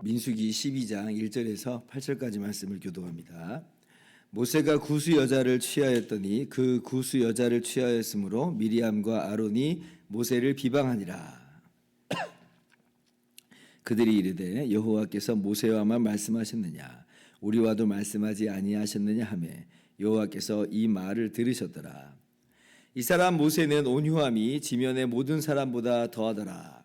민수기 12장 1절에서 8절까지 말씀을 교독합니다. 모세가 구스 여자를 취하였더니 그 구스 여자를 취하였으므로 미리암과 아론이 모세를 비방하니라. 그들이 이르되 여호와께서 모세와만 말씀하셨느냐 우리와도 말씀하지 아니하셨느냐 하며 여호와께서 이 말을 들으셨더라. 이 사람 모세는 온유함이 지면의 모든 사람보다 더하더라.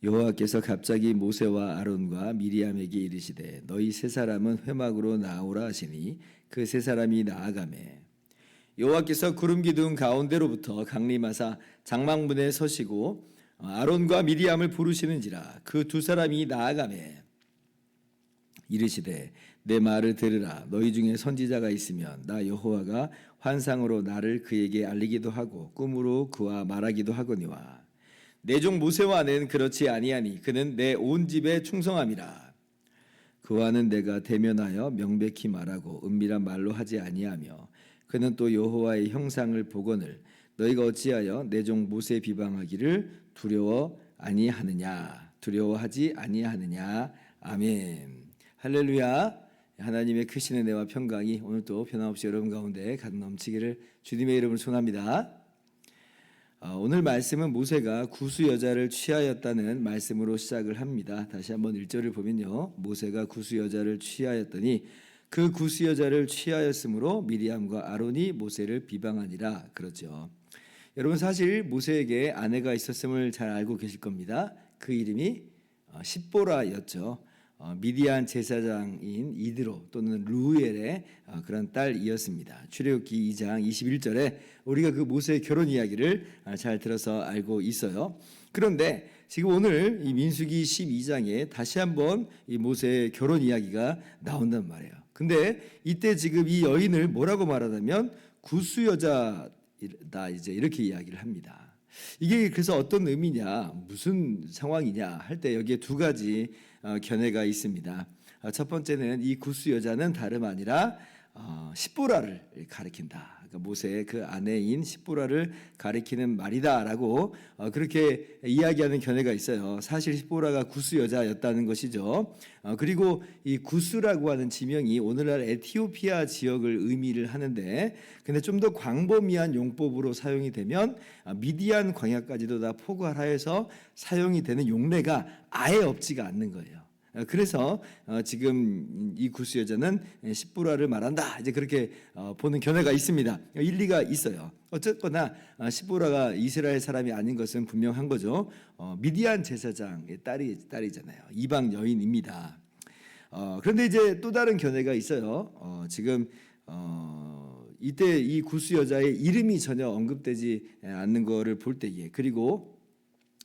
여호와께서 갑자기 모세와 아론과 미리암에게 이르시되 너희 세 사람은 회막으로 나오라 하시니 그 세 사람이 나아가매 여호와께서 구름 기둥 가운데로부터 강림하사 장막문에 서시고 아론과 미리암을 부르시는지라. 그 두 사람이 나아가매 이르시되 내 말을 들으라. 너희 중에 선지자가 있으면 나 여호와가 환상으로 나를 그에게 알리기도 하고 꿈으로 그와 말하기도 하거니와 내 종 모세와는 그렇지 아니하니 그는 내 온 집에 충성함이라. 그와는 내가 대면하여 명백히 말하고 은밀한 말로 하지 아니하며 그는 또 여호와의 형상을 보거늘 너희가 어찌하여 내 종 모세 비방하기를 두려워하지 아니하느냐. 아멘. 할렐루야. 하나님의 크신 은혜와 평강이 오늘도 변함없이 여러분 가운데 가득 넘치기를 주님의 이름으로 소원합니다. 오늘 말씀은 모세가 구스 여자를 취하였다는 말씀으로 시작을 합니다. 다시 한번 1절을 보면요. 모세가 구스 여자를 취하였더니 그 구스 여자를 취하였으므로 미리암과 아론이 모세를 비방하니라. 그렇죠. 여러분 사실 모세에게 아내가 있었음을 잘 알고 계실 겁니다. 그 이름이 십보라였죠. 미디안 제사장인 이드로 또는 루엘의 그런 딸이었습니다. 출애굽기 2장 21절에 우리가 그 모세의 결혼 이야기를 잘 들어서 알고 있어요. 그런데 지금 오늘 이 민수기 12장에 다시 한번 이 모세의 결혼 이야기가 나온단 말이에요. 근데 이때 지금 이 여인을 뭐라고 말하냐면 구스 여자다 이제 이렇게 이야기를 합니다. 이게 그래서 어떤 의미냐, 무슨 상황이냐 할 때 여기에 두 가지 견해가 있습니다. 첫 번째는 이 구스 여자는 다름 아니라 십보라를 가리킨다. 그러니까 모세의 그 아내인 십보라를 가리키는 말이다라고 그렇게 이야기하는 견해가 있어요. 사실 십보라가 구스 여자였다는 것이죠. 그리고 이 구스라고 하는 지명이 오늘날 에티오피아 지역을 의미를 하는데, 근데 좀 더 광범위한 용법으로 사용이 되면 미디안 광야까지도 다 포괄하여서 사용이 되는 용례가 아예 없지가 않는 거예요. 그래서 지금 이 구스 여자는 십보라를 말한다 이제 그렇게 보는 견해가 있습니다. 일리가 있어요. 어쨌거나 십보라가 이스라엘 사람이 아닌 것은 분명한 거죠. 미디안 제사장의 딸이잖아요. 이방 여인입니다. 그런데 이제 또 다른 견해가 있어요. 지금 이때 이 구스 여자의 이름이 전혀 언급되지 않는 거를 볼 때에, 그리고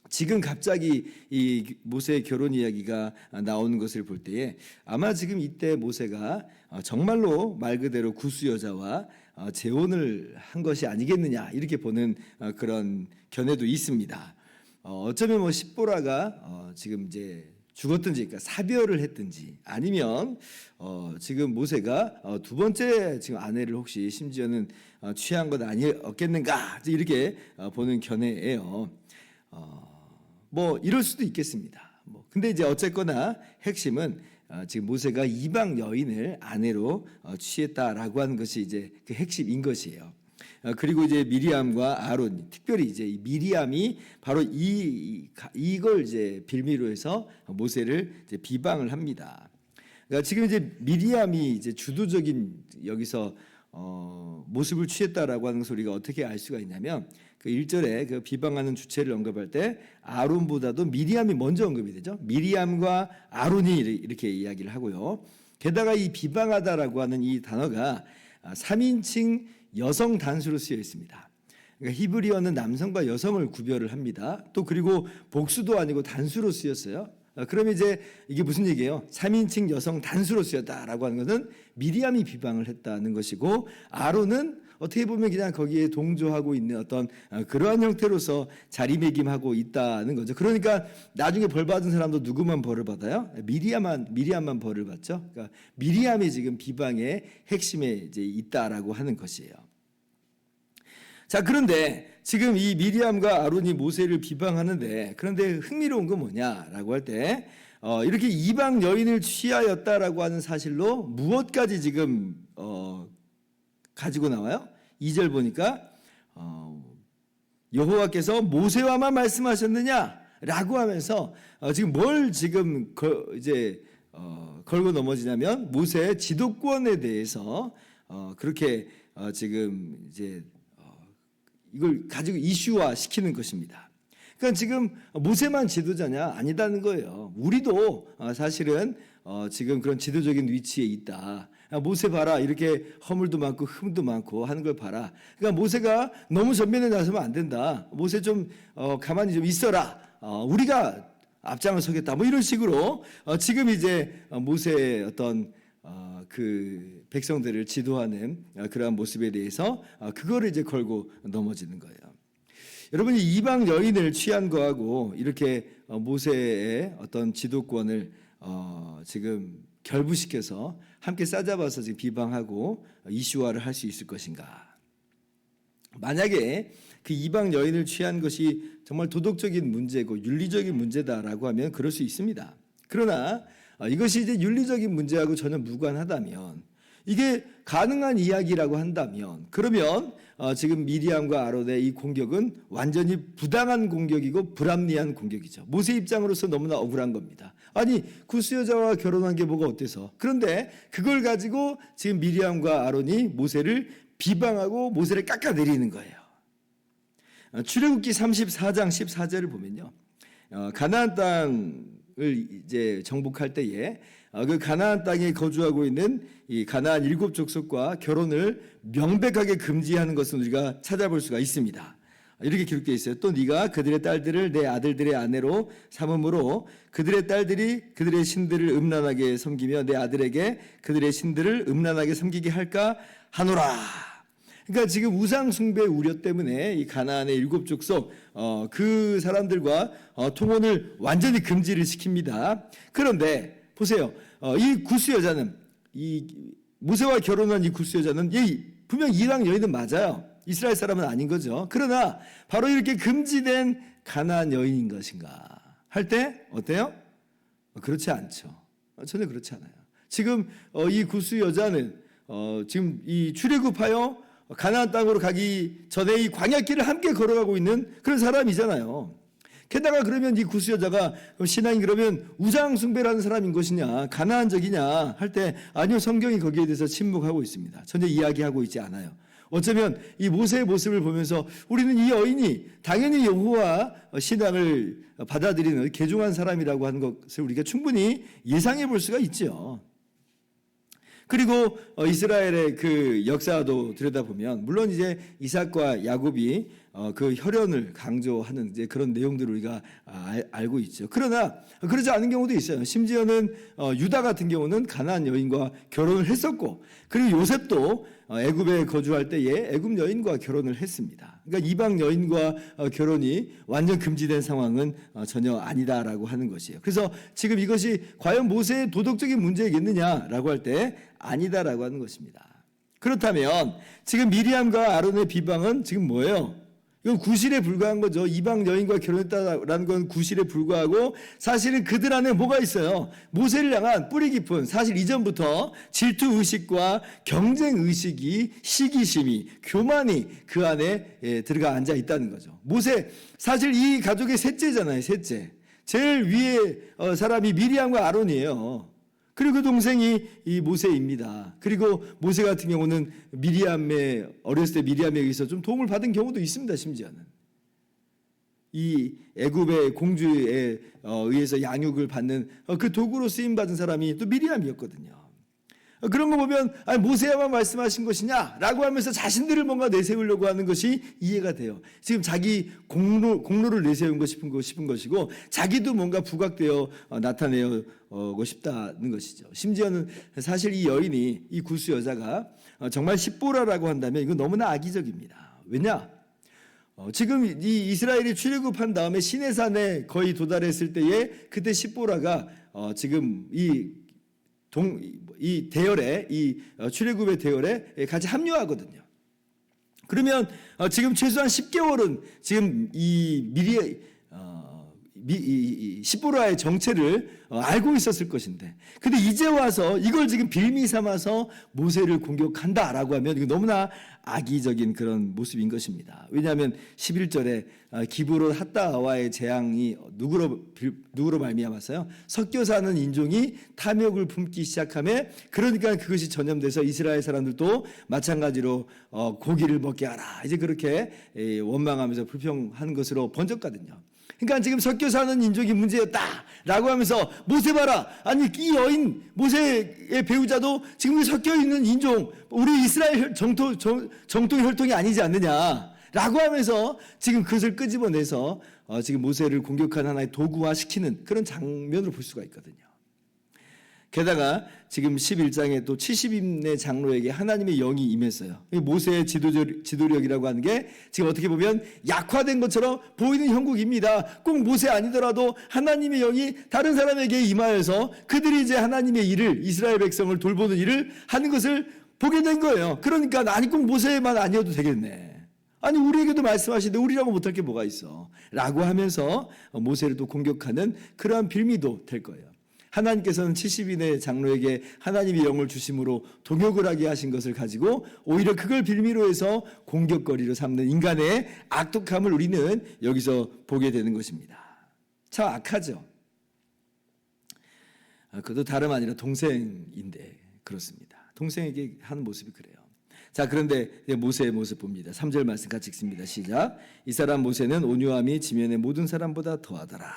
지금 갑자기 이 모세의 결혼 이야기가 나오는 것을 볼 때에 아마 지금 이때 모세가 정말로 말 그대로 구스 여자와 재혼을 한 것이 아니겠느냐 이렇게 보는 그런 견해도 있습니다. 어쩌면 뭐 십보라가 지금 이제 죽었든지, 그러니까 사별을 했든지, 아니면 지금 모세가 두 번째 지금 아내를 혹시 심지어는 취한 것 아니었겠는가 이렇게 보는 견해예요. 뭐 이럴 수도 있겠습니다. 근데 이제 어쨌거나 핵심은 지금 모세가 이방 여인을 아내로 취했다라고 하는 것이 이제 그 핵심인 것이에요. 그리고 이제 미리암과 아론, 특별히 이제 이 미리암이 바로 이걸 이제 빌미로 해서 모세를 이제 비방을 합니다. 그러니까 지금 이제 미리암이 이제 주도적인 여기서 모습을 취했다라고 하는 소리가 어떻게 알 수가 있냐면, 그 1절에 그 비방하는 주체를 언급할 때 아론보다도 미리암이 먼저 언급이 되죠. 미리암과 아론이 이렇게 이야기를 하고요. 게다가 이 비방하다라고 하는 이 단어가 3인칭 여성 단수로 쓰여 있습니다. 그러니까 히브리어는 남성과 여성을 구별을 합니다. 또 그리고 복수도 아니고 단수로 쓰였어요. 그러면 이제 이게 무슨 얘기예요? 3인칭 여성 단수로 쓰였다라고 하는 것은 미리암이 비방을 했다는 것이고, 아론은 어떻게 보면 그냥 거기에 동조하고 있는 어떤 그러한 형태로서 자리매김하고 있다는 거죠. 그러니까 나중에 벌 받은 사람도 누구만 벌을 받아요? 미리암만 벌을 받죠. 그러니까 미리암이 지금 비방의 핵심에 이제 있다라고 하는 것이에요. 자, 그런데 지금 이 미리암과 아론이 모세를 비방하는데, 그런데 흥미로운 건 뭐냐라고 할 때 이렇게 이방 여인을 취하였다라고 하는 사실로 무엇까지 지금 가지고 나와요? 2절 보니까 여호와께서 모세와만 말씀하셨느냐라고 하면서 지금 뭘 지금 걸고 넘어지냐면 모세의 지도권에 대해서 그렇게 지금 이제 이걸 가지고 이슈화 시키는 것입니다. 그러니까 지금 모세만 지도자냐? 아니다는 거예요. 우리도 사실은 지금 그런 지도적인 위치에 있다. 모세 봐라, 이렇게 허물도 많고 흠도 많고 하는 걸 봐라. 그러니까 모세가 너무 전면에 나서면 안 된다. 모세 좀 가만히 좀 있어라. 우리가 앞장을 서겠다. 뭐 이런 식으로 지금 이제 모세의 어떤 그 백성들을 지도하는 그러한 모습에 대해서 그거를 이제 걸고 넘어지는 거예요. 여러분이 이방 여인을 취한 거하고 이렇게 모세의 어떤 지도권을 지금 결부시켜서 함께 싸잡아서 지금 비방하고 이슈화를 할 수 있을 것인가? 만약에 그 이방 여인을 취한 것이 정말 도덕적인 문제고 윤리적인 문제다라고 하면 그럴 수 있습니다. 그러나 이것이 이제 윤리적인 문제하고 전혀 무관하다면, 이게 가능한 이야기라고 한다면, 그러면 지금 미리암과 아론의 이 공격은 완전히 부당한 공격이고 불합리한 공격이죠. 모세 입장으로서 너무나 억울한 겁니다. 아니, 구스 여자와 결혼한 게 뭐가 어때서? 그런데 그걸 가지고 지금 미리암과 아론이 모세를 비방하고 모세를 깎아내리는 거예요. 출애굽기 34장 14절을 보면요, 가나안 땅을 이제 정복할 때에 그 가나안 땅에 거주하고 있는 이 가나안 7족속과 결혼을 명백하게 금지하는 것은 우리가 찾아볼 수가 있습니다. 이렇게 기록되어 있어요. 또 네가 그들의 딸들을 내 아들들의 아내로 삼음으로 그들의 딸들이 그들의 신들을 음란하게 섬기며 내 아들에게 그들의 신들을 음란하게 섬기게 할까 하노라. 그러니까 지금 우상 숭배 우려 때문에 이 가나안의 7족속 그 사람들과 통혼을 완전히 금지를 시킵니다. 그런데 보세요. 이 구스 여자는, 이 모세와 결혼한 이 구스 여자는 분명 이방 여인은 맞아요. 이스라엘 사람은 아닌 거죠. 그러나 바로 이렇게 금지된 가나안 여인인 것인가 할 때 어때요? 그렇지 않죠. 전혀 그렇지 않아요. 지금 이 구스 여자는 지금 이 출애굽하여 가나안 땅으로 가기 전에 이 광야길을 함께 걸어가고 있는 그런 사람이잖아요. 게다가 그러면 이 구스 여자가 신앙이 그러면 우상 숭배라는 사람인 것이냐, 가나안적이냐 할 때 아니요, 성경이 거기에 대해서 침묵하고 있습니다. 전혀 이야기하고 있지 않아요. 어쩌면 이 모세의 모습을 보면서 우리는 이 여인이 당연히 여호와 신앙을 받아들이는 개종한 사람이라고 하는 것을 우리가 충분히 예상해 볼 수가 있죠. 그리고 이스라엘의 그 역사도 들여다보면 물론 이제 이삭과 야곱이 그 혈연을 강조하는 이제 그런 내용들을 우리가 알고 있죠. 그러나 그러지 않은 경우도 있어요. 심지어는 유다 같은 경우는 가나안 여인과 결혼을 했었고, 그리고 요셉도 애굽에 거주할 때에 애굽 여인과 결혼을 했습니다. 그러니까 이방 여인과 결혼이 완전 금지된 상황은 전혀 아니다라고 하는 것이에요. 그래서 지금 이것이 과연 모세의 도덕적인 문제이겠느냐라고 할 때 아니다라고 하는 것입니다. 그렇다면 지금 미리암과 아론의 비방은 지금 뭐예요? 이건 구실에 불과한 거죠. 이방 여인과 결혼했다라는 건 구실에 불과하고, 사실은 그들 안에 뭐가 있어요? 모세를 향한 뿌리 깊은, 사실 이전부터 질투의식과 경쟁의식이, 시기심이, 교만이 그 안에 들어가 앉아 있다는 거죠. 모세, 사실 이 가족의 셋째잖아요. 셋째. 제일 위에 사람이 미리암과 아론이에요. 그리고 그 동생이 이 모세입니다. 그리고 모세 같은 경우는 미리암의 어렸을 때 미리암에 의해서 좀 도움을 받은 경우도 있습니다. 심지어는 이 애굽의 공주에 의해서 양육을 받는 그 도구로 쓰임 받은 사람이 또 미리암이었거든요. 그런 거 보면 모세야만 말씀하신 것이냐라고 하면서 자신들을 뭔가 내세우려고 하는 것이 이해가 돼요. 지금 자기 공로를 내세우고 싶은 것이고, 자기도 뭔가 부각되어 나타내고 싶다는 것이죠. 심지어는 사실 이 여인이, 이 구스 여자가 정말 십보라라고 한다면 이건 너무나 악의적입니다. 왜냐? 지금 이 이스라엘이 출애굽한 다음에 시내산에 거의 도달했을 때에 그때 십보라가 지금 이 대열에 이 출애굽의 대열에 같이 합류하거든요. 그러면 지금 최소한 10개월은 지금 이 미리 십보라의 정체를 알고 있었을 것인데, 근데 이제 와서 이걸 지금 빌미 삼아서 모세를 공격한다라고 하면 이거 너무나 악의적인 그런 모습인 것입니다. 왜냐하면 11절에 기브롯 핫다와의 재앙이 누구로 말미암았어요? 섞여 사는 인종이 탐욕을 품기 시작하며, 그러니까 그것이 전염돼서 이스라엘 사람들도 마찬가지로 고기를 먹게 하라, 이제 그렇게 원망하면서 불평한 것으로 번졌거든요. 그러니까 지금 섞여 사는 인종이 문제였다라고 하면서 모세 봐라, 아니 이 여인 모세의 배우자도 지금 섞여 있는 인종, 우리 이스라엘 정통 혈통이 아니지 않느냐라고 하면서 지금 그것을 끄집어내서 지금 모세를 공격한 하나의 도구화시키는 그런 장면을 볼 수가 있거든요. 게다가 지금 11장에 또 70인의 장로에게 하나님의 영이 임했어요. 모세의 지도력이라고 하는 게 지금 어떻게 보면 약화된 것처럼 보이는 형국입니다. 꼭 모세 아니더라도 하나님의 영이 다른 사람에게 임하여서 그들이 이제 하나님의 일을, 이스라엘 백성을 돌보는 일을 하는 것을 보게 된 거예요. 그러니까 아니 꼭 모세만 아니어도 되겠네, 아니 우리에게도 말씀하시는데 우리라고 못할 게 뭐가 있어 라고 하면서 모세를 또 공격하는 그러한 빌미도 될 거예요. 하나님께서는 70인의 장로에게 하나님의 영을 주심으로 동역을 하게 하신 것을 가지고 오히려 그걸 빌미로 해서 공격거리로 삼는 인간의 악독함을 우리는 여기서 보게 되는 것입니다. 참 악하죠. 그것도 다름 아니라 동생인데 그렇습니다. 동생에게 하는 모습이 그래요. 자, 그런데 모세의 모습 봅니다. 3절 말씀 같이 읽습니다. 시작. 이 사람 모세는 온유함이 지면의 모든 사람보다 더하더라.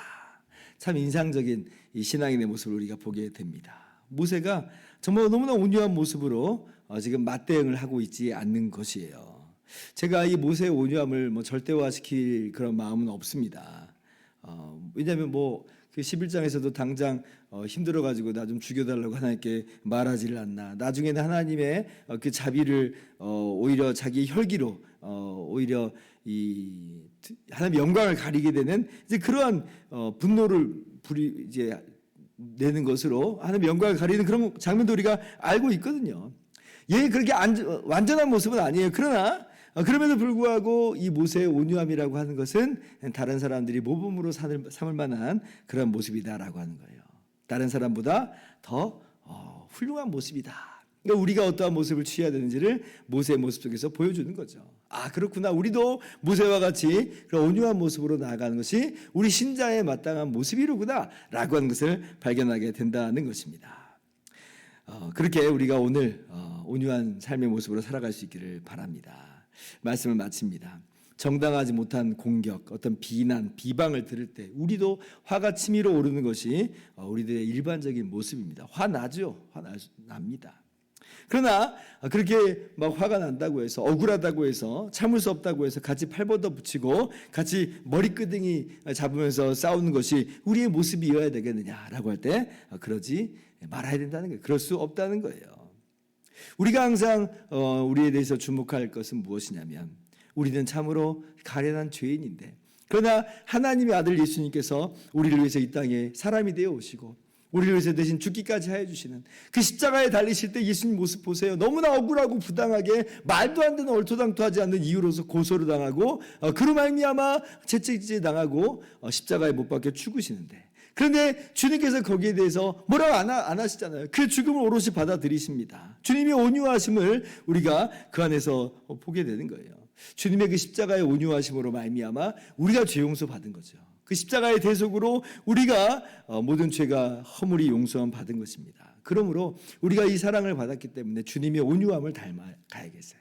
참 인상적인 이 신앙인의 모습을 우리가 보게 됩니다. 모세가 정말 너무나 온유한 모습으로 지금 맞대응을 하고 있지 않는 것이에요. 제가 이 모세의 온유함을 절대화시킬 그런 마음은 없습니다. 왜냐하면 그 11장에서도 당장 힘들어가지고 나 좀 죽여달라고 하나님께 말하지를 않나. 나중에는 하나님의 그 자비를 오히려 자기 혈기로 오히려 이 하나님의 영광을 가리게 되는 이제 그러한 분노를 이제 내는 것으로 하나님의 영광을 가리는 그런 장면도 우리가 알고 있거든요. 얘 그렇게 완전한 모습은 아니에요. 그러나 그럼에도 불구하고 이 모세의 온유함이라고 하는 것은 다른 사람들이 모범으로 삼을 만한 그런 모습이다라고 하는 거예요. 다른 사람보다 더 훌륭한 모습이다. 그러니까 우리가 어떠한 모습을 취해야 되는지를 모세의 모습 속에서 보여주는 거죠. 아, 그렇구나. 우리도 모세와 같이 그런 온유한 모습으로 나아가는 것이 우리 신자의 마땅한 모습이로구나 라고 하는 것을 발견하게 된다는 것입니다. 그렇게 우리가 오늘 온유한 삶의 모습으로 살아갈 수 있기를 바랍니다. 말씀을 마칩니다. 정당하지 못한 공격, 어떤 비난, 비방을 들을 때 우리도 화가 치밀어 오르는 것이 우리들의 일반적인 모습입니다. 화나죠. 화납니다. 그러나 그렇게 막 화가 난다고 해서, 억울하다고 해서, 참을 수 없다고 해서 같이 팔벗어 붙이고 같이 머리끄댕이 잡으면서 싸우는 것이 우리의 모습이어야 되겠느냐라고 할 때 그러지 말아야 된다는 거예요. 그럴 수 없다는 거예요. 우리가 항상 우리에 대해서 주목할 것은 무엇이냐면, 우리는 참으로 가련한 죄인인데, 그러나 하나님의 아들 예수님께서 우리를 위해서 이 땅에 사람이 되어 오시고 우리를 위해서 대신 죽기까지 하여 주시는 그 십자가에 달리실 때 예수님 모습 보세요. 너무나 억울하고 부당하게 말도 안 되는 얼토당토하지 않는 이유로서 고소를 당하고 그로 말미암아 채찍질 당하고 십자가에 못 박혀 죽으시는데, 그런데 주님께서 거기에 대해서 뭐라고 안 하시잖아요. 그 죽음을 오롯이 받아들이십니다. 주님의 온유하심을 우리가 그 안에서 보게 되는 거예요. 주님의 그 십자가의 온유하심으로 말미암아 우리가 죄 용서 받은 거죠. 그 십자가의 대속으로 우리가 모든 죄가 허물이 용서함 받은 것입니다. 그러므로 우리가 이 사랑을 받았기 때문에 주님의 온유함을 닮아가야겠어요.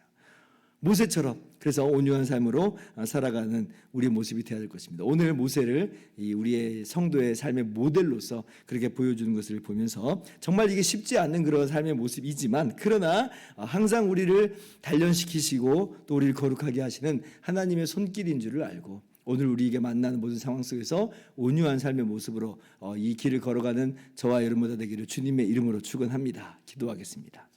모세처럼 그래서 온유한 삶으로 살아가는 우리의 모습이 되어야 될 것입니다. 오늘 모세를 우리의 성도의 삶의 모델로서 그렇게 보여주는 것을 보면서 정말 이게 쉽지 않은 그런 삶의 모습이지만, 그러나 항상 우리를 단련시키시고 또 우리를 거룩하게 하시는 하나님의 손길인 줄을 알고 오늘 우리에게 만나는 모든 상황 속에서 온유한 삶의 모습으로 이 길을 걸어가는 저와 여러분보다 되기를 주님의 이름으로 축원합니다. 기도하겠습니다.